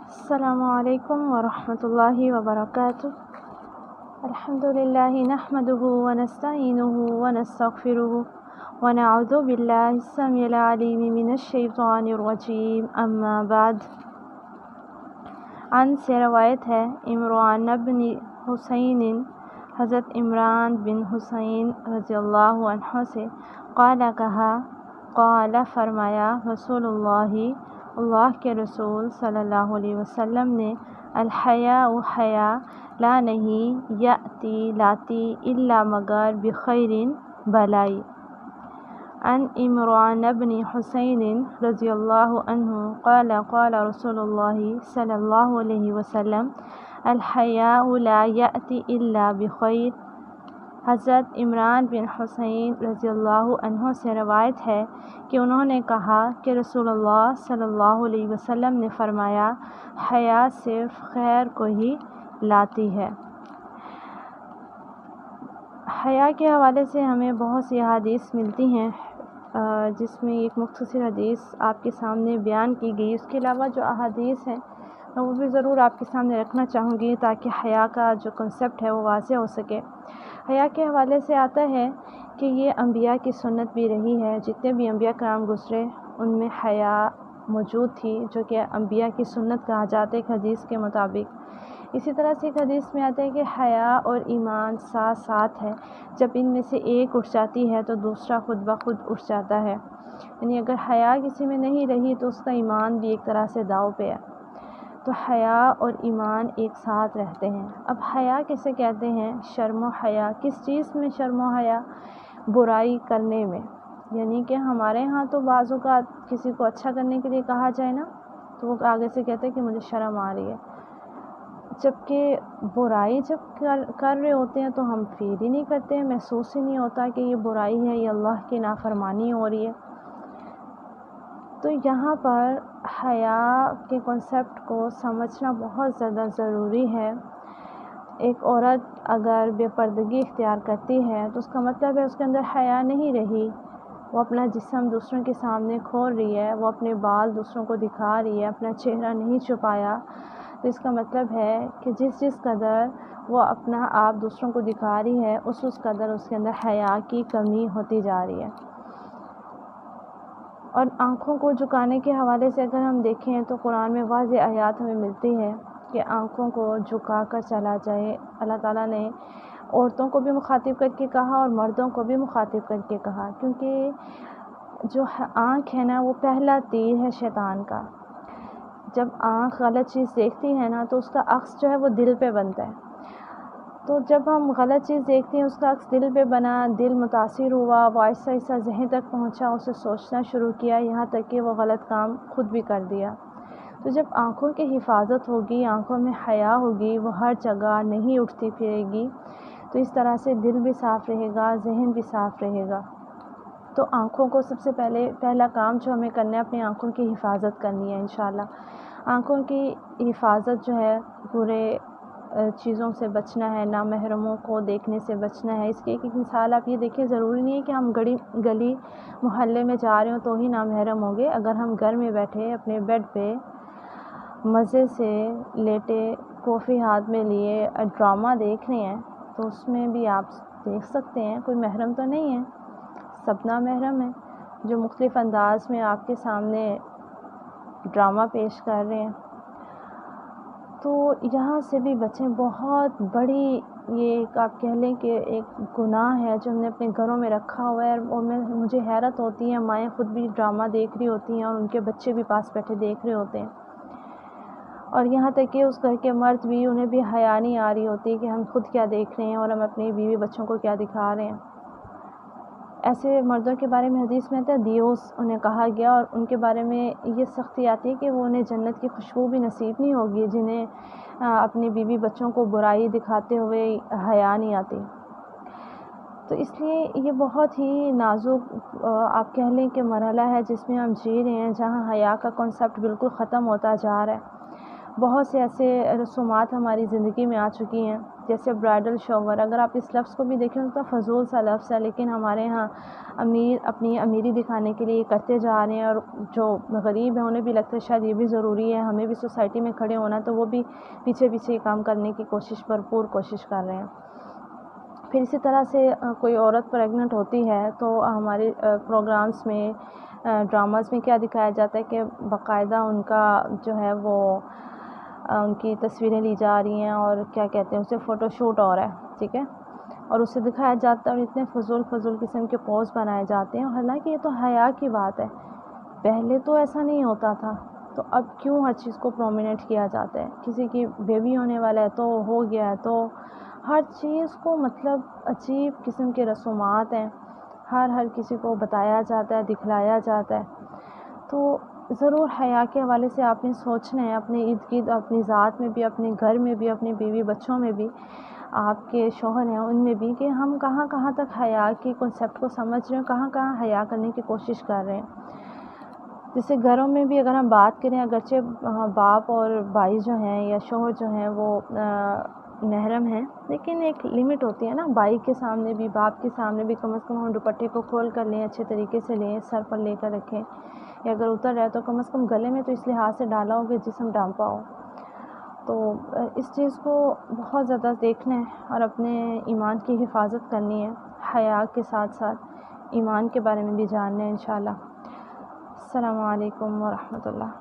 السلام علیکم ورحمۃ اللہ وبرکاتہ۔ الحمدللہ نحمدہ ونستعینہ ونستغفرہ ونعوذ باللہ السمیع العلیم من الشیطان الرجیم، اما بعد۔ عن سے روایت ہے عمران بن حسین، حضرت عمران بن حسین رضی اللہ عنہ سے، قال کہا، قال فرمایا، رسول اللہ کے رسول صلی اللہ علیہ وسلم نے، الحیاء حیا لا نہیں، یاتی لاتی، الا مگر، بخیر بھلائی۔ عن عمران بن حسین رضی اللہ عنہ قال قال رسول اللہ صلی اللہ علیہ وسلم، الحیاء لا یاتی الا بخیر۔ حضرت عمران بن حسین رضی اللہ عنہ سے روایت ہے کہ انہوں نے کہا کہ رسول اللہ صلی اللہ علیہ وسلم نے فرمایا، حیا صرف خیر کو ہی لاتی ہے۔ حیا کے حوالے سے ہمیں بہت سی احادیث ملتی ہیں، جس میں ایک مختصر حدیث آپ کے سامنے بیان کی گئی۔ اس کے علاوہ جو احادیث ہیں میں وہ بھی ضرور آپ کے سامنے رکھنا چاہوں گی تاکہ حیا کا جو کنسیپٹ ہے وہ واضح ہو سکے۔ حیا کے حوالے سے آتا ہے کہ یہ انبیاء کی سنت بھی رہی ہے، جتنے بھی انبیاء کرام گزرے ان میں حیا موجود تھی، جو کہ انبیاء کی سنت کہا جاتا ہے ایک حدیث کے مطابق۔ اسی طرح سے ایک حدیث میں آتا ہے کہ حیا اور ایمان ساتھ ساتھ ہے، جب ان میں سے ایک اٹھ جاتی ہے تو دوسرا خود بخود اٹھ جاتا ہے، یعنی اگر حیا کسی میں نہیں رہی تو اس کا ایمان بھی ایک طرح سے داؤ پہ ہے۔ تو حیا اور ایمان ایک ساتھ رہتے ہیں۔ اب حیا کسے کہتے ہیں؟ شرم و حیا۔ کس چیز میں شرم و حیا؟ برائی کرنے میں، یعنی کہ ہمارے ہاں تو بعض اوقات کسی کو اچھا کرنے کے لیے کہا جائے نا تو وہ آگے سے کہتے ہیں کہ مجھے شرم آ رہی ہے، جبکہ برائی جب کر رہے ہوتے ہیں تو ہم فیل ہی نہیں کرتے، محسوس ہی نہیں ہوتا کہ یہ برائی ہے، یہ اللہ کی نافرمانی ہو رہی ہے۔ تو یہاں پر حیا کے کنسیپٹ کو سمجھنا بہت زیادہ ضروری ہے۔ ایک عورت اگر بے پردگی اختیار کرتی ہے تو اس کا مطلب ہے اس کے اندر حیا نہیں رہی، وہ اپنا جسم دوسروں کے سامنے کھول رہی ہے، وہ اپنے بال دوسروں کو دکھا رہی ہے، اپنا چہرہ نہیں چھپایا، تو اس کا مطلب ہے کہ جس قدر وہ اپنا آپ دوسروں کو دکھا رہی ہے اس قدر اس کے اندر حیا کی کمی ہوتی جا رہی ہے۔ اور آنکھوں کو جھکانے کے حوالے سے اگر ہم دیکھیں تو قرآن میں واضح آیات ہمیں ملتی ہے کہ آنکھوں کو جھکا کر چلا جائے۔ اللہ تعالیٰ نے عورتوں کو بھی مخاطب کر کے کہا اور مردوں کو بھی مخاطب کر کے کہا، کیونکہ جو آنکھ ہے نا وہ پہلا تیر ہے شیطان کا۔ جب آنکھ غلط چیز دیکھتی ہے نا تو اس کا عکس جو ہے وہ دل پہ بنتا ہے، تو جب ہم غلط چیز دیکھتے ہیں اس کا عکس دل پہ بنا، دل متاثر ہوا، وہ آہستہ آہستہ ذہن تک پہنچا، اسے سوچنا شروع کیا، یہاں تک کہ وہ غلط کام خود بھی کر دیا۔ تو جب آنکھوں کی حفاظت ہوگی، آنکھوں میں حیا ہوگی، وہ ہر جگہ نہیں اٹھتی پھرے گی، تو اس طرح سے دل بھی صاف رہے گا، ذہن بھی صاف رہے گا۔ تو آنکھوں کو سب سے پہلا کام جو ہمیں کرنا ہے اپنی آنکھوں کی حفاظت کرنی ہے انشاءاللہ۔ آنکھوں کی حفاظت جو ہے برے چیزوں سے بچنا ہے، نامحرموں کو دیکھنے سے بچنا ہے۔ اس کی ایک مثال آپ یہ دیکھیں، ضروری نہیں ہے کہ ہم گلی محلے میں جا رہے ہوں تو ہی نامحرم ہوں گے۔ اگر ہم گھر میں بیٹھے اپنے بیڈ پہ مزے سے لیٹے، کافی ہاتھ میں لیے ڈرامہ دیکھ رہے ہیں تو اس میں بھی آپ دیکھ سکتے ہیں، کوئی محرم تو نہیں ہے، سب نامحرم ہیں جو مختلف انداز میں آپ کے سامنے ڈرامہ پیش کر رہے ہیں۔ تو یہاں سے بھی بچیں، بہت بڑی یہ ایک آپ کہہ لیں کہ ایک گناہ ہے جو ہم نے اپنے گھروں میں رکھا ہوا ہے، اور مجھے حیرت ہوتی ہے، مائیں خود بھی ڈرامہ دیکھ رہی ہوتی ہیں اور ان کے بچے بھی پاس بیٹھے دیکھ رہے ہوتے ہیں، اور یہاں تک کہ اس گھر کے مرد بھی، انہیں بھی حیا نہیں آ رہی ہوتی کہ ہم خود کیا دیکھ رہے ہیں اور ہم اپنی بیوی بچوں کو کیا دکھا رہے ہیں۔ ایسے مردوں کے بارے میں حدیث میں آتا ہے دیوس انہیں کہا گیا، اور ان کے بارے میں یہ سختی آتی ہے کہ وہ انہیں جنت کی خوشبو بھی نصیب نہیں ہوگی، جنہیں اپنی بیوی بچوں کو برائی دکھاتے ہوئے حیا نہیں آتی۔ تو اس لیے یہ بہت ہی نازک آپ کہہ لیں کہ مرحلہ ہے جس میں ہم جی رہے ہیں، جہاں حیا کا کنسیپٹ بالکل ختم ہوتا جا رہا ہے۔ بہت سے ایسے رسومات ہماری زندگی میں آ چکی ہیں، جیسے برائڈل شاور۔ اگر آپ اس لفظ کو بھی دیکھیں تو فضول سا لفظ ہے، لیکن ہمارے ہاں امیر اپنی امیری دکھانے کے لیے یہ کرتے جا رہے ہیں، اور جو غریب ہیں انہیں بھی لگتا ہے شاید یہ بھی ضروری ہے، ہمیں بھی سوسائٹی میں کھڑے ہونا، تو وہ بھی پیچھے پیچھے یہ کام کرنے کی بھرپور کوشش کر رہے ہیں۔ پھر اسی طرح سے کوئی عورت پریگننٹ ہوتی ہے تو ہمارے پروگرامز میں، ڈراماز میں کیا دکھایا جاتا ہے کہ باقاعدہ ان کا جو ہے وہ ان کی تصویریں لی جا رہی ہیں، اور کیا کہتے ہیں اسے، فوٹو شوٹ ہو رہا ہے، ٹھیک ہے، اور اسے دکھایا جاتا ہے، اور اتنے فضول قسم کے پوز بنائے جاتے ہیں، حالانکہ یہ تو حیا کی بات ہے، پہلے تو ایسا نہیں ہوتا تھا، تو اب کیوں ہر چیز کو پرومیننٹ کیا جاتا ہے؟ کسی کی بیبی ہونے والا ہے تو ہو گیا ہے، تو ہر چیز کو مطلب عجیب قسم کے رسومات ہیں، ہر کسی کو بتایا جاتا ہے، دکھلایا جاتا ہے۔ تو ضرور حیا کے حوالے سے آپ نے سوچنا ہے، اپنے ارد گرد، اپنی ذات میں بھی، اپنے گھر میں بھی، اپنی بیوی بچوں میں بھی، آپ کے شوہر ہیں ان میں بھی، کہ ہم کہاں تک حیا کی کنسیپٹ کو سمجھ رہے ہیں، کہاں حیا کرنے کی کوشش کر رہے ہیں۔ جیسے گھروں میں بھی اگر ہم بات کریں، اگرچہ باپ اور بھائی جو ہیں یا شوہر جو ہیں وہ محرم ہیں، لیکن ایک لمٹ ہوتی ہے نا، بھائی کے سامنے بھی، باپ کے سامنے بھی کم از کم ہم دوپٹے کو کھول کر لیں، اچھے طریقے سے لیں، سر پر لے کر رکھیں، یا اگر اتر رہے تو کم از کم گلے میں تو اس لحاظ سے ڈالا ہو کہ جسم ڈھانپا ہو۔ تو اس چیز کو بہت زیادہ دیکھنا ہے، اور اپنے ایمان کی حفاظت کرنی ہے، حیا کے ساتھ ساتھ ایمان کے بارے میں بھی جاننا ہے انشاءاللہ۔ السلام علیکم ورحمۃ اللہ۔